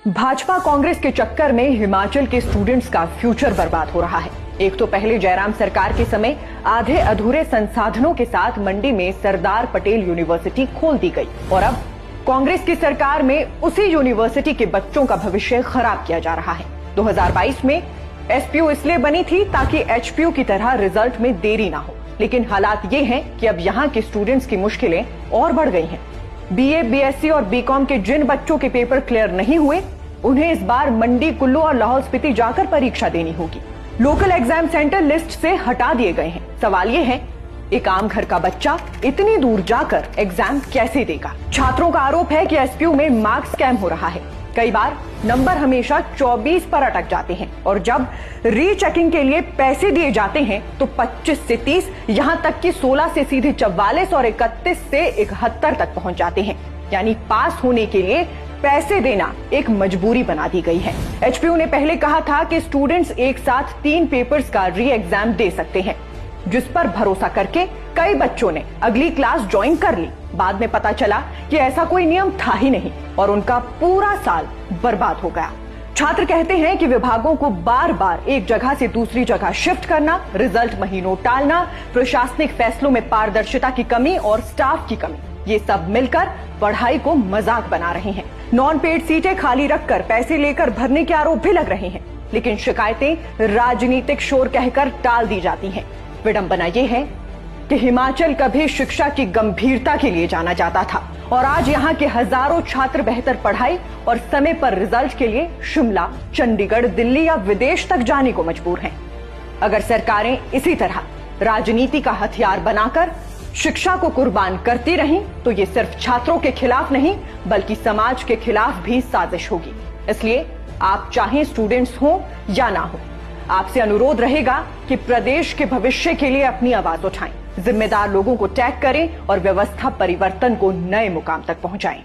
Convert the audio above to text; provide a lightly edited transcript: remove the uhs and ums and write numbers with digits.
भाजपा कांग्रेस के चक्कर में हिमाचल के स्टूडेंट्स का फ्यूचर बर्बाद हो रहा है। एक तो पहले जयराम सरकार के समय आधे अधूरे संसाधनों के साथ मंडी में सरदार पटेल यूनिवर्सिटी खोल दी गई और अब कांग्रेस की सरकार में उसी यूनिवर्सिटी के बच्चों का भविष्य खराब किया जा रहा है। 2022 में एसपीयू इसलिए बनी थी ताकि एचपीयू की तरह रिजल्ट में देरी ना हो, लेकिन हालात ये हैं कि अब यहाँ के स्टूडेंट्स की मुश्किलें और बढ़ गई हैं। बीए, बीएससी और बीकॉम के जिन बच्चों के पेपर क्लियर नहीं हुए, उन्हें इस बार मंडी, कुल्लू और लाहौल स्पीति जाकर परीक्षा देनी होगी। लोकल एग्जाम सेंटर लिस्ट से हटा दिए गए हैं। सवाल ये है, एक आम घर का बच्चा इतनी दूर जाकर एग्जाम कैसे देगा? छात्रों का आरोप है कि एसपीयू में मार्क्स स्कैम हो रहा है। कई बार नंबर हमेशा 24 पर अटक जाते हैं और जब रीचेकिंग के लिए पैसे दिए जाते हैं तो 25 से 30, यहां तक कि 16 से सीधे 44 और 31 से 71 तक पहुंच जाते हैं। यानी पास होने के लिए पैसे देना एक मजबूरी बना दी गई है। एचपीयू ने पहले कहा था कि स्टूडेंट्स एक साथ 3 पेपर्स का री एग्जाम दे सकते हैं, जिस पर भरोसा करके कई बच्चों ने अगली क्लास ज्वाइन कर ली। बाद में पता चला कि ऐसा कोई नियम था ही नहीं और उनका पूरा साल बर्बाद हो गया। छात्र कहते हैं कि विभागों को बार बार एक जगह से दूसरी जगह शिफ्ट करना, रिजल्ट महीनों टालना, प्रशासनिक फैसलों में पारदर्शिता की कमी और स्टाफ की कमी, ये सब मिलकर पढ़ाई को मजाक बना रहे हैं। नॉन पेड सीटें खाली रखकर पैसे लेकर भरने के आरोप भी लग रहे हैं, लेकिन शिकायतें राजनीतिक शोर कहकर टाल दी जाती हैं। विडंबना ये है कि हिमाचल कभी शिक्षा की गंभीरता के लिए जाना जाता था और आज यहाँ के हजारों छात्र बेहतर पढ़ाई और समय पर रिजल्ट के लिए शिमला, चंडीगढ़, दिल्ली या विदेश तक जाने को मजबूर हैं। अगर सरकारें इसी तरह राजनीति का हथियार बनाकर शिक्षा को कुर्बान करती रहीं तो ये सिर्फ छात्रों के खिलाफ नहीं बल्कि समाज के खिलाफ भी साजिश होगी। इसलिए आप चाहे स्टूडेंट्स हो या ना हो, आपसे अनुरोध रहेगा कि प्रदेश के भविष्य के लिए अपनी आवाज उठाएं, जिम्मेदार लोगों को टैग करें और व्यवस्था परिवर्तन को नए मुकाम तक पहुंचाएं।